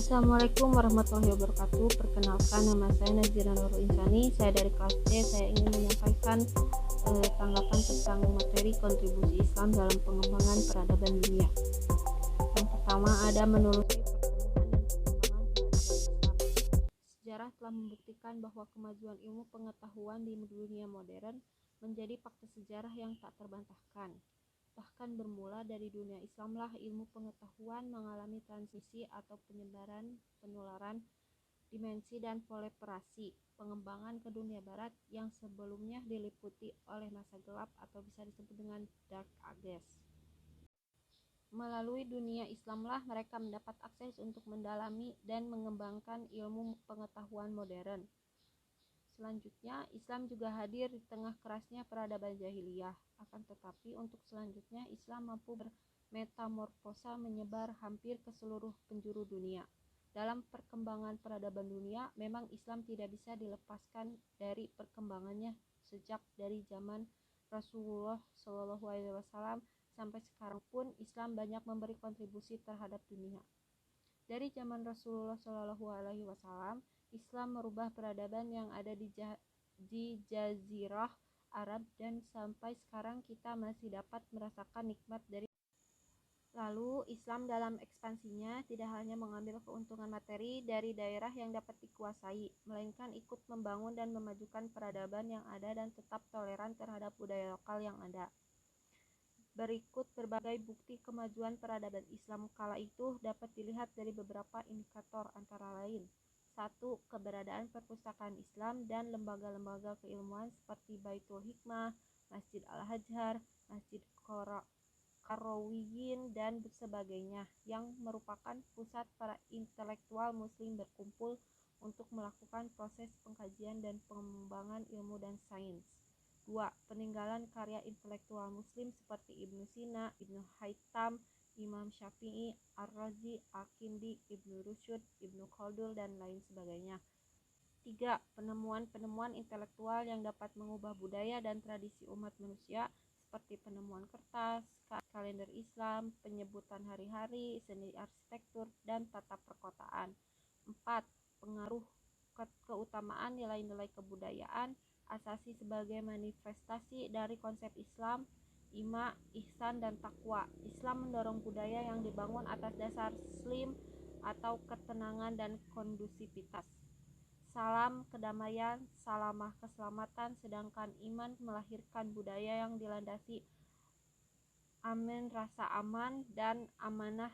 Assalamualaikum warahmatullahi wabarakatuh. Perkenalkan, nama saya Nazira Nurul Insani. Saya dari kelas C. Saya ingin menyampaikan tanggapan tentang materi kontribusi Islam dalam pengembangan peradaban dunia. Yang pertama ada menelusuri pertumbuhan dan perkembangan peradaban Islam. Sejarah telah membuktikan bahwa kemajuan ilmu pengetahuan di dunia modern menjadi fakta sejarah yang tak terbantahkan. Bahkan bermula dari dunia Islamlah ilmu pengetahuan mengalami transisi atau penularan, dimensi dan proliferasi pengembangan ke dunia barat yang sebelumnya diliputi oleh masa gelap atau bisa disebut dengan Dark Ages. Melalui dunia Islamlah mereka mendapat akses untuk mendalami dan mengembangkan ilmu pengetahuan modern. Selanjutnya, Islam juga hadir di tengah kerasnya peradaban jahiliyah. Akan tetapi, untuk selanjutnya, Islam mampu bermetamorfosa menyebar hampir ke seluruh penjuru dunia. Dalam perkembangan peradaban dunia, memang Islam tidak bisa dilepaskan dari perkembangannya sejak dari zaman Rasulullah SAW sampai sekarang pun Islam banyak memberi kontribusi terhadap dunia. Dari zaman Rasulullah SAW, Islam merubah peradaban yang ada di Jazirah Arab dan sampai sekarang kita masih dapat merasakan nikmat dari. Lalu Islam dalam ekspansinya tidak hanya mengambil keuntungan materi dari daerah yang dapat dikuasai, melainkan ikut membangun dan memajukan peradaban yang ada dan tetap toleran terhadap budaya lokal yang ada. Berikut berbagai bukti kemajuan peradaban Islam kala itu dapat dilihat dari beberapa indikator antara lain. 1. Keberadaan perpustakaan Islam dan lembaga-lembaga keilmuan seperti Baitul Hikmah, Masjid Al-Azhar, Masjid Qarawiyyin dan sebagainya yang merupakan pusat para intelektual muslim berkumpul untuk melakukan proses pengkajian dan pengembangan ilmu dan sains. 2. Peninggalan karya intelektual muslim seperti Ibnu Sina, Ibnu Haytham, Imam Syafi'i, Ar-Razi, Al-Kindi, Ibnu Rusyd, Ibnu Khaldun, dan lain sebagainya. 3. Penemuan-penemuan intelektual yang dapat mengubah budaya dan tradisi umat manusia seperti penemuan kertas, kalender Islam, penyebutan hari-hari, seni arsitektur, dan tata perkotaan. 4. Pengaruh keutamaan nilai-nilai kebudayaan, asasi sebagai manifestasi dari konsep Islam, ima, ihsan, dan takwa. Islam mendorong budaya yang dibangun atas dasar slim atau ketenangan dan kondusivitas. Salam kedamaian, salamah keselamatan, sedangkan iman melahirkan budaya yang dilandasi amin rasa aman dan amanah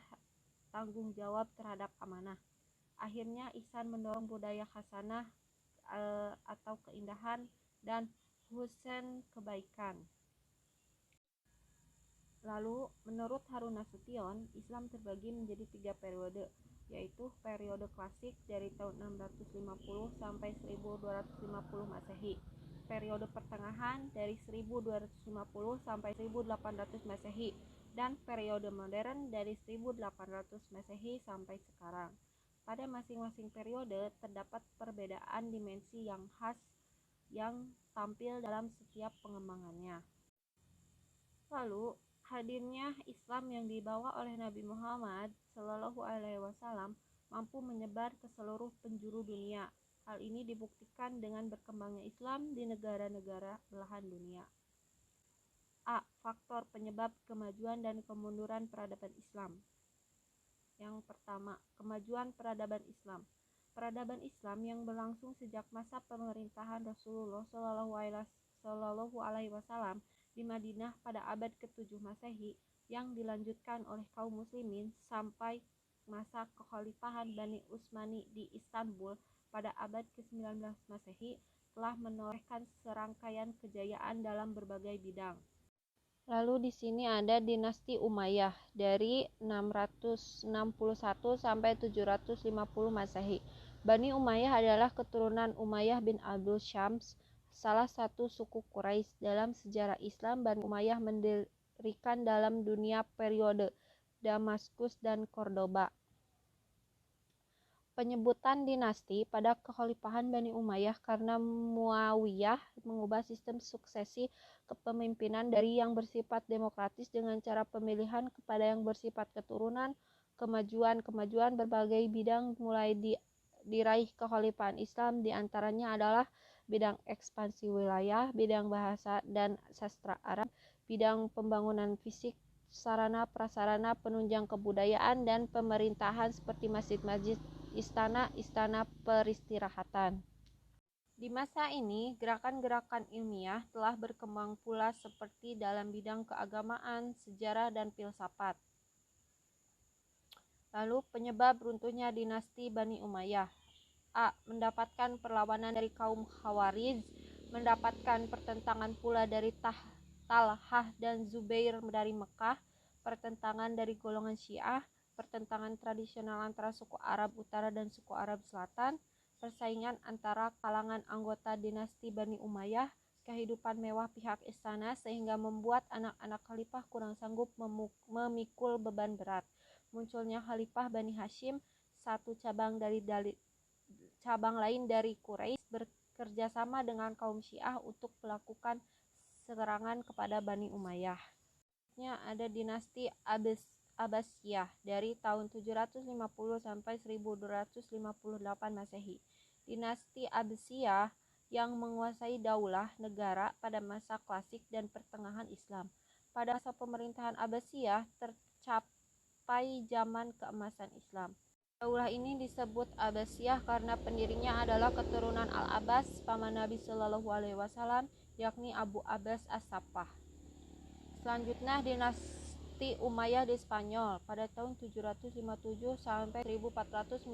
tanggung jawab terhadap amanah. Akhirnya ihsan mendorong budaya hasanah atau keindahan dan husn kebaikan. Lalu, menurut Harun Nasution, Islam terbagi menjadi 3 periode, yaitu periode klasik dari tahun 650 sampai 1250 Masehi, periode pertengahan dari 1250 sampai 1800 Masehi, dan periode modern dari 1800 Masehi sampai sekarang. Pada masing-masing periode terdapat perbedaan dimensi yang khas yang tampil dalam setiap pengembangannya. Lalu, hadirnya Islam yang dibawa oleh Nabi Muhammad SAW mampu menyebar ke seluruh penjuru dunia. Hal ini dibuktikan dengan berkembangnya Islam di negara-negara belahan dunia. A. Faktor penyebab kemajuan dan kemunduran peradaban Islam. Yang pertama, kemajuan peradaban Islam. Peradaban Islam yang berlangsung sejak masa pemerintahan Rasulullah SAW di Madinah pada abad ke-7 Masehi yang dilanjutkan oleh kaum muslimin sampai masa kekhalifahan Bani Utsmani di Istanbul pada abad ke-19 Masehi telah menorehkan serangkaian kejayaan dalam berbagai bidang. Lalu di sini ada dinasti Umayyah dari 661 sampai 750 Masehi. Bani Umayyah adalah keturunan Umayyah bin Abdul Syams, salah satu suku Quraisy. Dalam sejarah Islam, Bani Umayyah mendirikan dalam dunia periode Damaskus dan Cordoba. Penyebutan dinasti pada kekhalifahan Bani Umayyah karena Muawiyah mengubah sistem suksesi kepemimpinan dari yang bersifat demokratis dengan cara pemilihan kepada yang bersifat keturunan, kemajuan berbagai bidang mulai diraih kekhalifahan Islam, diantaranya adalah bidang ekspansi wilayah, bidang bahasa dan sastra Arab, bidang pembangunan fisik, sarana prasarana penunjang kebudayaan dan pemerintahan seperti masjid-masjid, istana peristirahatan. Di masa ini, gerakan-gerakan ilmiah telah berkembang pula seperti dalam bidang keagamaan, sejarah, dan filsafat. Lalu, penyebab runtuhnya dinasti Bani Umayyah. A. Mendapatkan perlawanan dari kaum Khawarij, mendapatkan pertentangan pula dari Talhah dan Zubair dari Mekah, pertentangan dari golongan Syiah, pertentangan tradisional antara suku Arab Utara dan suku Arab Selatan, persaingan antara kalangan anggota dinasti Bani Umayyah, kehidupan mewah pihak istana sehingga membuat anak-anak khalifah kurang sanggup memikul beban berat, munculnya Khalifah Bani Hashim, satu cabang lain dari Quraisy bekerjasama dengan kaum Syiah untuk melakukan serangan kepada Bani Umayyah. Ada dinasti Abbasiyah dari tahun 750 sampai 1258 Masehi. Dinasti Abbasiyah yang menguasai daulah negara pada masa klasik dan pertengahan Islam. Pada masa pemerintahan Abbasiyah tercapai zaman keemasan Islam. Daulah ini disebut Abbasiyah karena pendirinya adalah keturunan Al-Abbas, paman Nabi Shallallahu Alaihi Wasallam, yakni Abu Abbas As-Saffah. Selanjutnya dinasti Umayyah di Spanyol pada tahun 757 sampai 1492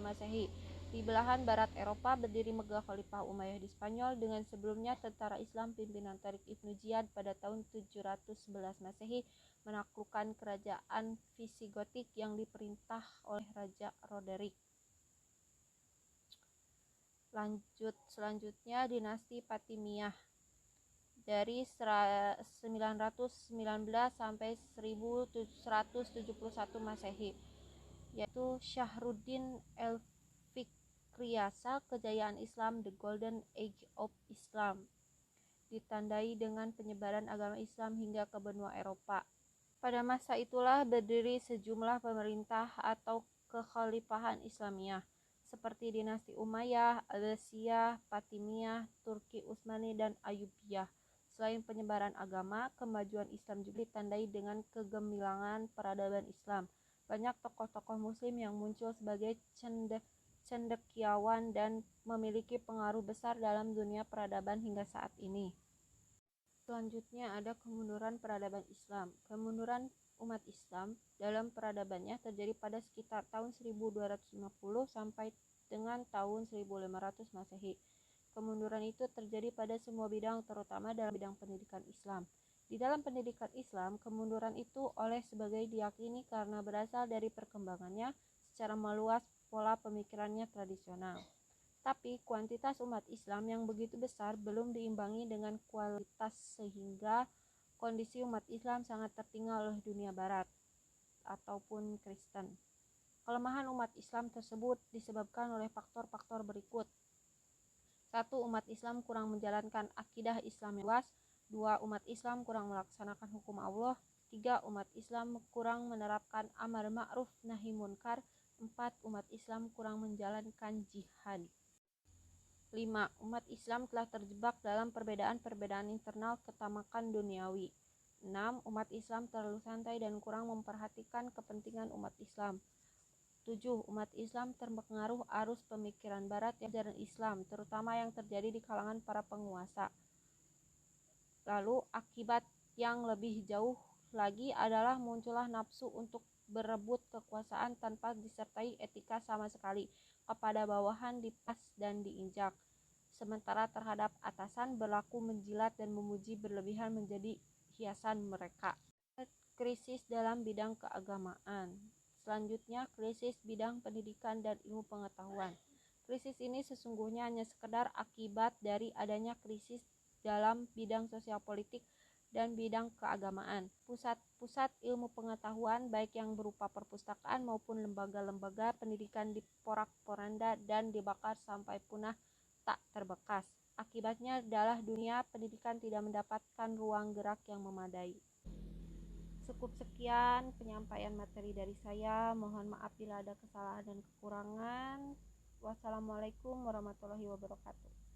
Masehi. Di belahan barat Eropa berdiri megah Khalifah Umayyah di Spanyol dengan sebelumnya tentara Islam pimpinan Tariq Ibnu Ziyad pada tahun 711 Masehi menaklukkan kerajaan Visigotik yang diperintah oleh Raja Roderick. Selanjutnya dinasti Fatimiyah dari 919 sampai 1171 Masehi, yaitu Syahruddin El-Fikriyasa, kejayaan Islam, the Golden Age of Islam, ditandai dengan penyebaran agama Islam hingga ke benua Eropa. Pada masa itulah berdiri sejumlah pemerintah atau kekhalifahan Islamiyah seperti dinasti Umayyah, Abbasiyah, Fatimiyah, Turki Utsmani, dan Ayyubiyah. Selain penyebaran agama, kemajuan Islam juga ditandai dengan kegemilangan peradaban Islam. Banyak tokoh-tokoh Muslim yang muncul sebagai cendekiawan dan memiliki pengaruh besar dalam dunia peradaban hingga saat ini. Selanjutnya ada kemunduran peradaban Islam. Kemunduran umat Islam dalam peradabannya terjadi pada sekitar tahun 1250 sampai dengan tahun 1500 Masehi. Kemunduran itu terjadi pada semua bidang, terutama dalam bidang pendidikan Islam. Di dalam pendidikan Islam, kemunduran itu oleh sebagai diyakini karena berasal dari perkembangannya secara meluas pola pemikirannya tradisional. Tapi kuantitas umat Islam yang begitu besar belum diimbangi dengan kualitas sehingga kondisi umat Islam sangat tertinggal oleh dunia barat ataupun Kristen. Kelemahan umat Islam tersebut disebabkan oleh faktor-faktor berikut. 1. Umat Islam kurang menjalankan akidah Islam yang luas. 2. Umat Islam kurang melaksanakan hukum Allah. 3. Umat Islam kurang menerapkan amar ma'ruf nahi munkar. 4. Umat Islam kurang menjalankan jihad. 5. Umat Islam telah terjebak dalam perbedaan-perbedaan internal ketamakan duniawi. 6. Umat Islam terlalu santai dan kurang memperhatikan kepentingan umat Islam. 7. Umat Islam terpengaruh arus pemikiran barat yang ajaran Islam, terutama yang terjadi di kalangan para penguasa. Lalu akibat yang lebih jauh lagi adalah muncullah nafsu untuk berebut kekuasaan tanpa disertai etika sama sekali. Kepada bawahan dipas dan diinjak, sementara terhadap atasan berlaku menjilat dan memuji berlebihan menjadi hiasan mereka. Krisis dalam bidang keagamaan. Selanjutnya, krisis bidang pendidikan dan ilmu pengetahuan. Krisis ini sesungguhnya hanya sekedar akibat dari adanya krisis dalam bidang sosial politik dan bidang keagamaan. Pusat-pusat ilmu pengetahuan baik yang berupa perpustakaan maupun lembaga-lembaga pendidikan diporak-poranda dan dibakar sampai punah tak terbekas. Akibatnya adalah dunia pendidikan tidak mendapatkan ruang gerak yang memadai. Cukup sekian penyampaian materi dari saya. Mohon maaf bila ada kesalahan dan kekurangan. Wassalamualaikum warahmatullahi wabarakatuh.